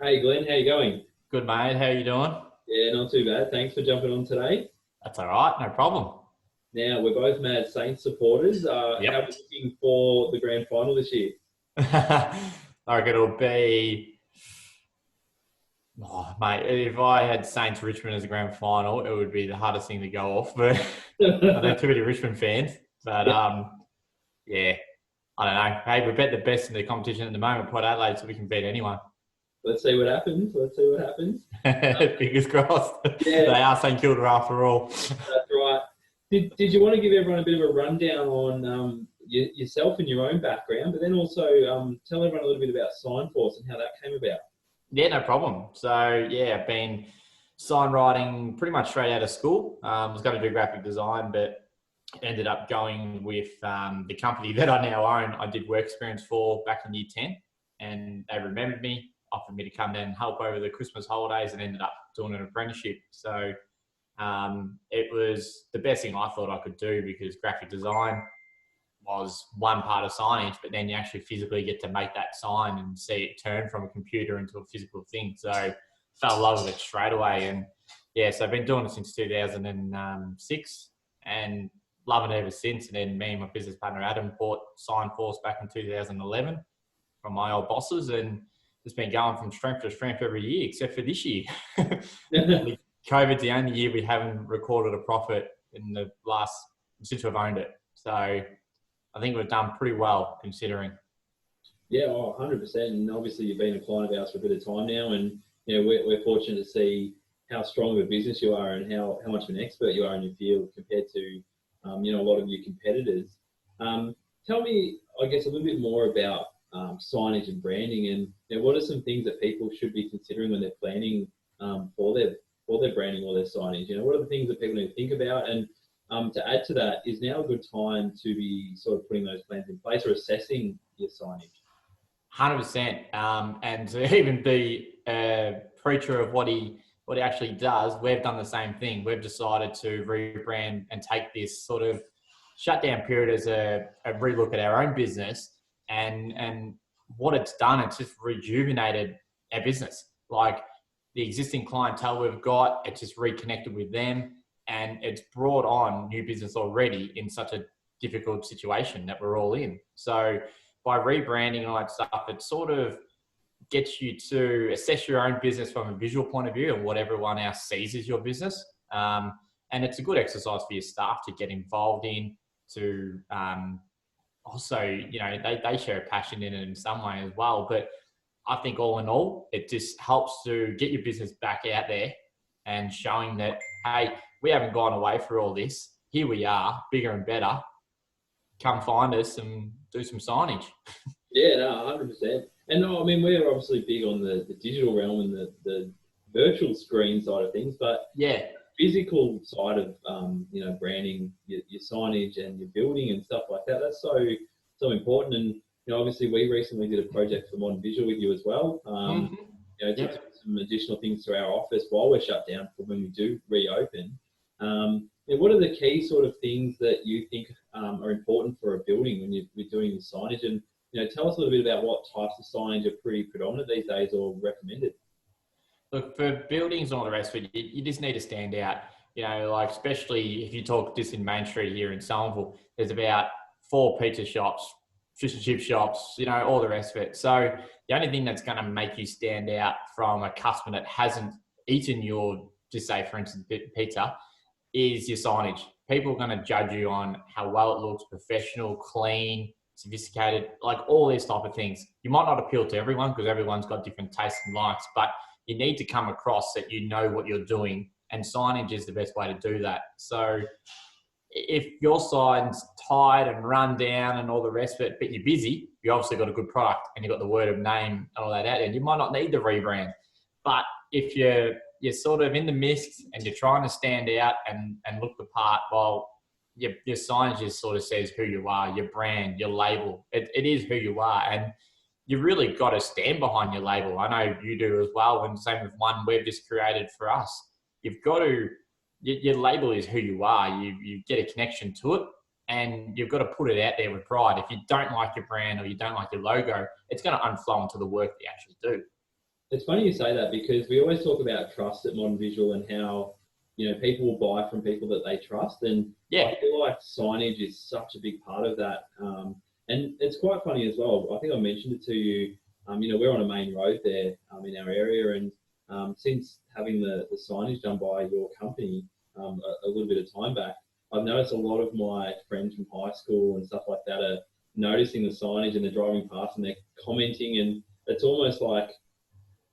Hey Glenn, how you going? Good mate, how you doing? Yeah, not too bad. Thanks for jumping on today. That's all right, no problem. Now we're both mad Saints supporters. How are we Yep. looking for the grand final this year? I reckon it'll be, oh, mate, if I had Saints Richmond as a grand final, it would be the hardest thing to go off. But I know too many Richmond fans. But Yeah, yeah, I don't know. Hey, we bet the best in the competition at the moment, Port Adelaide, so we can beat anyone. let's see what happens. Let's see what happens. Fingers crossed. Yeah, They are St Kilda after all. that's right. Did you want to give everyone a bit of a rundown on yourself and your own background, but then also tell everyone a little bit about Signforce and how that came about? Yeah, no problem. So yeah, I've been sign writing pretty much straight out of school. Was going to do graphic design, but ended up going with the company that I now own. I did work experience for back in year 10, and they remembered me, offered me to come down and help over the Christmas holidays, and ended up doing an apprenticeship. So it was the best thing I thought I could do because graphic design was one part of signage, but then you actually physically get to make that sign and see it turn from a computer into a physical thing. So fell in love with it straight away. And yeah, so I've been doing it since 2006 and loving it ever since. And then me and my business partner Adam bought Signforce back in 2011 from my old bosses, and it's been going from strength to strength every year, except for this year. COVID's the only year we haven't recorded a profit in the last since we've owned it. So I think we've done pretty well considering. Yeah, 100%. And obviously, you've been a client of ours for a bit of time now, and we're fortunate to see how strong of a business you are and how much of an expert you are in your field compared to a lot of your competitors. Tell me, I guess, a little bit more about signage and branding, and what are some things that people should be considering when they're planning for their branding or their signage? What are the things that people need to think about? And to add to that, is now a good time to be sort of putting those plans in place or assessing your signage? 100%. And to even be a preacher of what he actually does, we've done the same thing. We've decided to rebrand and take this sort of shutdown period as a relook at our own business, and what it's done, it's just rejuvenated our business. Like the existing clientele we've got, it's just reconnected with them, and it's brought on new business already in such a difficult situation that we're all in. So by rebranding and all that stuff, it sort of gets you to assess your own business from a visual point of view and what everyone else sees as your business. And it's a good exercise for your staff to get involved in, to also, they share a passion in it in some way as well. But I think all in all, it just helps to get your business back out there and showing that, hey, we haven't gone away for all this. Here we are, bigger and better. Come find us and do some signage. Yeah, no, 100%. And no, I mean, we're obviously big on the digital realm and the virtual screen side of things, but Yeah, physical side of branding your signage and your building and stuff like that, that's so important. And obviously we recently did a project for Modern Visual with you as well. mm-hmm. To do Yep. some additional things to our office while we're shut down for when we do reopen. What are the key sort of things that you think are important for a building when you're doing your signage? And tell us a little bit about what types of signage are pretty predominant these days or recommended. Look, for buildings and all the rest of it, you just need to stand out. Like especially if you talk just in Main Street here in Somerville, there's about four pizza shops, fish and chip shops, all the rest of it. So the only thing that's going to make you stand out from a customer that hasn't eaten your, just say for instance, pizza, is your signage. People are going to judge you on how well it looks, professional, clean, sophisticated, like all these type of things. You might not appeal to everyone because everyone's got different tastes and likes, but you need to come across that you know what you're doing, and signage is the best way to do that. So if your sign's tired and run down and all the rest of it, but you're busy, you obviously got a good product and you've got the word of name and all that out, and you might not need the rebrand. But if you're sort of in the mist and you're trying to stand out and look the part, well, your signage just sort of says who you are, your brand, your label. It is who you are, and you really got to stand behind your label. I know you do as well, and same with one we've just created for us. You've got to, your label is who you are. You get a connection to it, and you've got to put it out there with pride. If you don't like your brand or you don't like your logo, it's going to unflow into the work that you actually do. It's funny you say that because we always talk about trust at Modern Visual and how, people will buy from people that they trust. And Yeah, I feel like signage is such a big part of that. And it's quite funny as well. I think I mentioned it to you. We're on a main road there in our area. And since having the signage done by your company a little bit of time back, I've noticed a lot of my friends from high school and stuff like that are noticing the signage and they're driving past and they're commenting. And it's almost like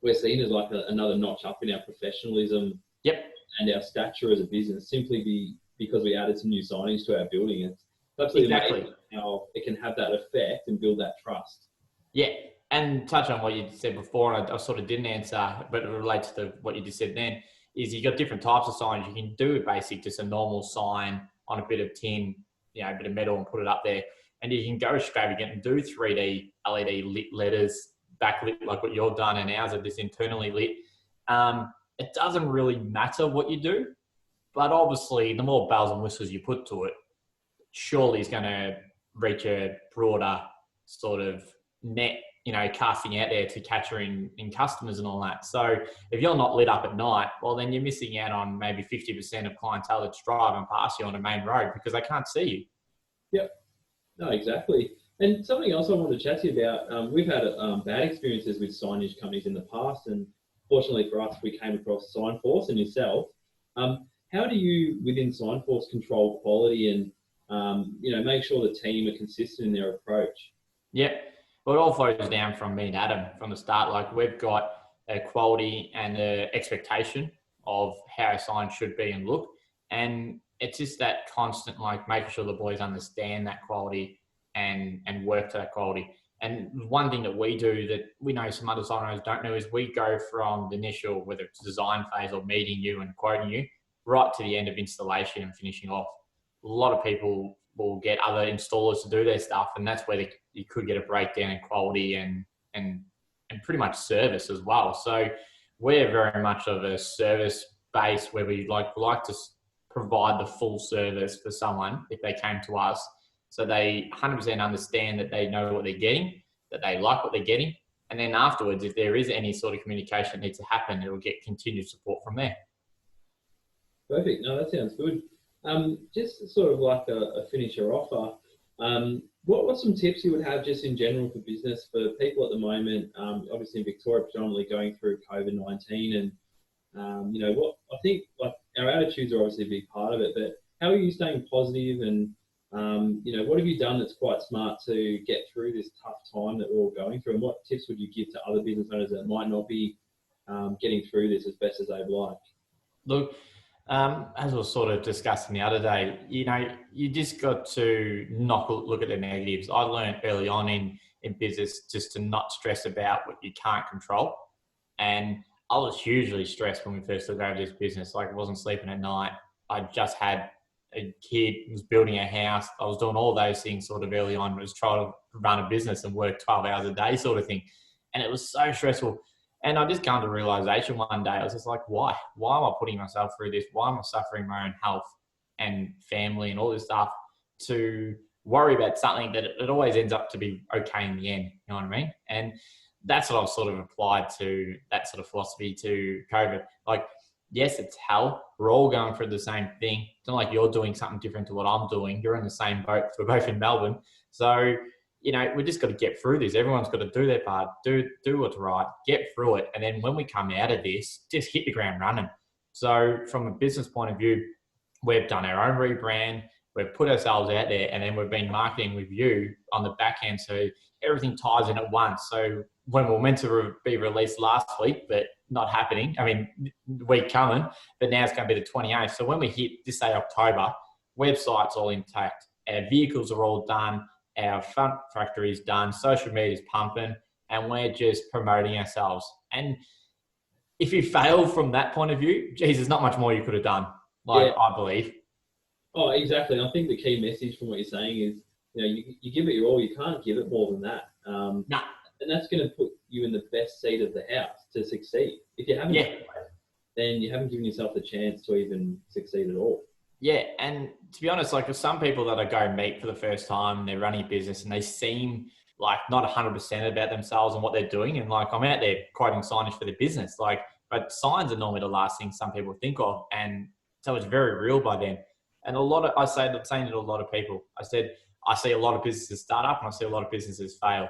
we're seen as like another notch up in our professionalism yep, and our stature as a business simply because we added some new signage to our building. It's absolutely exactly. amazing how it can have that effect and build that trust. Yeah, and touch on what you said before, and I sort of didn't answer, but it relates to what you just said then, is you got different types of signs. You can do basic, just a normal sign on a bit of tin, a bit of metal and put it up there. And you can go extravagant and do 3D LED lit letters, backlit like what you've done, and ours are just internally lit. It doesn't really matter what you do, but obviously the more bells and whistles you put to it, surely is going to reach a broader sort of net, casting out there to capture in customers and all that. So if you're not lit up at night, well, then you're missing out on maybe 50% of clientele that's driving past you on a main road because they can't see you. Yep. No, exactly. And something else I wanted to chat to you about, we've had bad experiences with signage companies in the past, and fortunately for us, we came across Signforce and yourself. How do you, within Signforce, control quality and make sure the team are consistent in their approach? Yep. Well, it all flows down from me and Adam from the start. Like, we've got a quality and an expectation of how a sign should be and look. And it's just that constant, like, making sure the boys understand that quality and work to that quality. And one thing that we do that we know some other signers don't know is we go from the initial, whether it's design phase or meeting you and quoting you, right to the end of installation and finishing off. A lot of people will get other installers to do their stuff, and that's where you could get a breakdown in quality and pretty much service as well. So we're very much of a service base where we like to provide the full service for someone if they came to us, so they 100% understand that they know what they're getting, that they like what they're getting, and then afterwards, if there is any sort of communication that needs to happen, it will get continued support from there. Perfect. No, that sounds good. Just sort of like a finisher offer, what's some tips you would have just in general for business for people at the moment, obviously in Victoria predominantly going through COVID-19 and, what I think like our attitudes are obviously a big part of it, but how are you staying positive and, what have you done that's quite smart to get through this tough time that we're all going through, and what tips would you give to other business owners that might not be getting through this as best as they'd like? Look, as I was sort of discussing the other day, you just got to not look at the negatives. I learned early on in business just to not stress about what you can't control. And I was hugely stressed when we first took over this business. Like, I wasn't sleeping at night. I just had a kid, was building a house. I was doing all those things sort of early on. I was trying to run a business and work 12 hours a day sort of thing. And it was so stressful. And I just came to the realization one day, I was just like, why? Why am I putting myself through this? Why am I suffering my own health and family and all this stuff to worry about something that it always ends up to be okay in the end? You know what I mean? And that's what I've sort of applied to that sort of philosophy to COVID. Like, yes, it's hell. We're all going through the same thing. It's not like you're doing something different to what I'm doing. You're in the same boat. We're both in Melbourne. So, we just got to get through this. Everyone's got to do their part, do what's right, get through it. And then when we come out of this, just hit the ground running. So from a business point of view, we've done our own rebrand. We've put ourselves out there, and then we've been marketing with you on the back end. So everything ties in at once. So when we were meant to be released last week, but not happening, I mean, week coming, but now it's going to be the 28th. So when we hit this say October, website's all intact. Our vehicles are all done. Our front factory is done. Social media is pumping, and we're just promoting ourselves. And if you fail from that point of view, geez, there's not much more you could have done, I believe. Oh, exactly. I think the key message from what you're saying is, you give it your all. You can't give it more than that. Nah. And that's going to put you in the best seat of the house to succeed. If you haven't, then you haven't given yourself the chance to even succeed at all. Yeah, and to be honest, like, for some people that I go meet for the first time, they're running a business and they seem like not 100% about themselves and what they're doing. And like, I'm out there quoting signage for the business, like, but signs are normally the last thing some people think of. And so it's very real by then. And I'm saying to a lot of people, I said, I see a lot of businesses start up and I see a lot of businesses fail.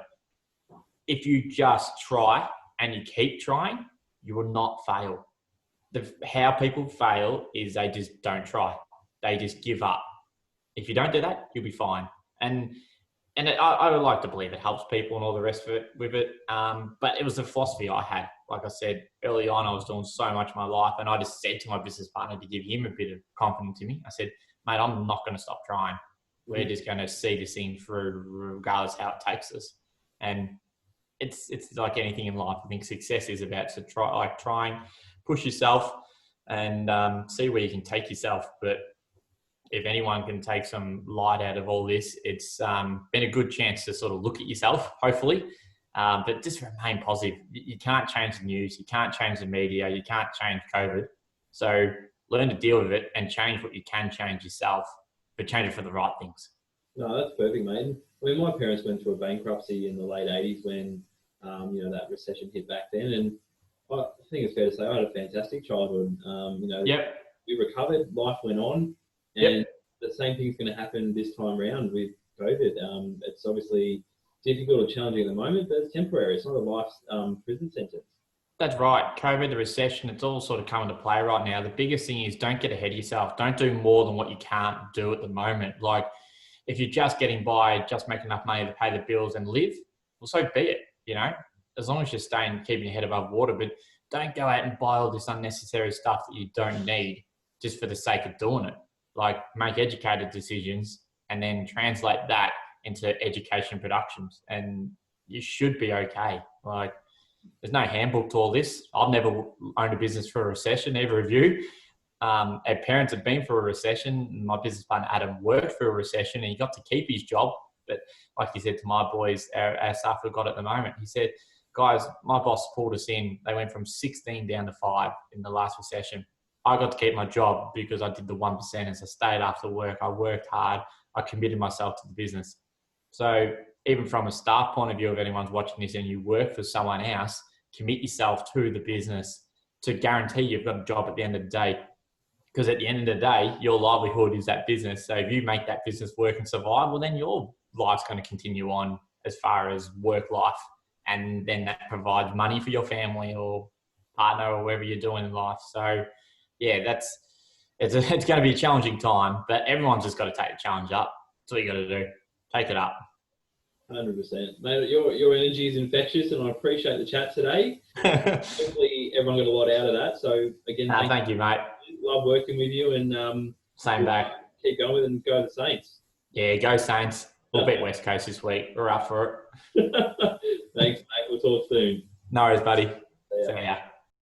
If you just try and you keep trying, you will not fail. How people fail is they just don't try. They just give up. If you don't do that, you'll be fine. And I would like to believe it helps people and all the rest of it with it. But it was a philosophy I had. Like I said, early on, I was doing so much of my life, and I just said to my business partner to give him a bit of confidence in me. I said, mate, I'm not going to stop trying. We're just going to see this thing through regardless how it takes us. And it's like anything in life. I think success is about to trying, push yourself and see where you can take yourself. But if anyone can take some light out of all this, it's been a good chance to sort of look at yourself, hopefully. But just remain positive. You can't change the news. You can't change the media. You can't change COVID. So learn to deal with it and change what you can change yourself, but change it for the right things. No, that's perfect, mate. I mean, my parents went through a bankruptcy in the late 80s when, that recession hit back then. And I think it's fair to say I had a fantastic childhood. Yep. We recovered, life went on. And the same thing's going to happen this time around with COVID. It's obviously difficult or challenging at the moment, but it's temporary. It's not a life prison sentence. That's right. COVID, the recession, it's all sort of coming to play right now. The biggest thing is don't get ahead of yourself. Don't do more than what you can't do at the moment. Like if you're just getting by, just making enough money to pay the bills and live, well, so be it, as long as you're keeping your head above water. But don't go out and buy all this unnecessary stuff that you don't need just for the sake of doing it. Like make educated decisions and then translate that into education productions and you should be okay. Like there's no handbook to all this. I've never owned a business for a recession, neither of you. Our parents have been for a recession. My business partner Adam worked for a recession and he got to keep his job. But like he said to my boys, our staff we've got at the moment, he said, guys, my boss pulled us in. They went from 16 down to 5 in the last recession. I got to keep my job because I did the 1%. As I stayed after work, I worked hard. I committed myself to the business. So even from a staff point of view, if anyone's watching this and you work for someone else, commit yourself to the business to guarantee you've got a job at the end of the day. Because at the end of the day, your livelihood is that business. So if you make that business work and survive, well, then your life's going to continue on as far as work life. And then that provides money for your family or partner or whatever you're doing in life. So yeah, it's going to be a challenging time, but everyone's just got to take the challenge up. That's what you got to do. Take it up. 100%. Mate, your energy is infectious and I appreciate the chat today. Hopefully everyone got a lot out of that. So again, thank you, mate. Love working with you and same back. Keep going with it and go the Saints. Yeah, go Saints. We'll beat West Coast this week. We're up for it. Thanks, mate. We'll talk soon. No worries, buddy. See ya.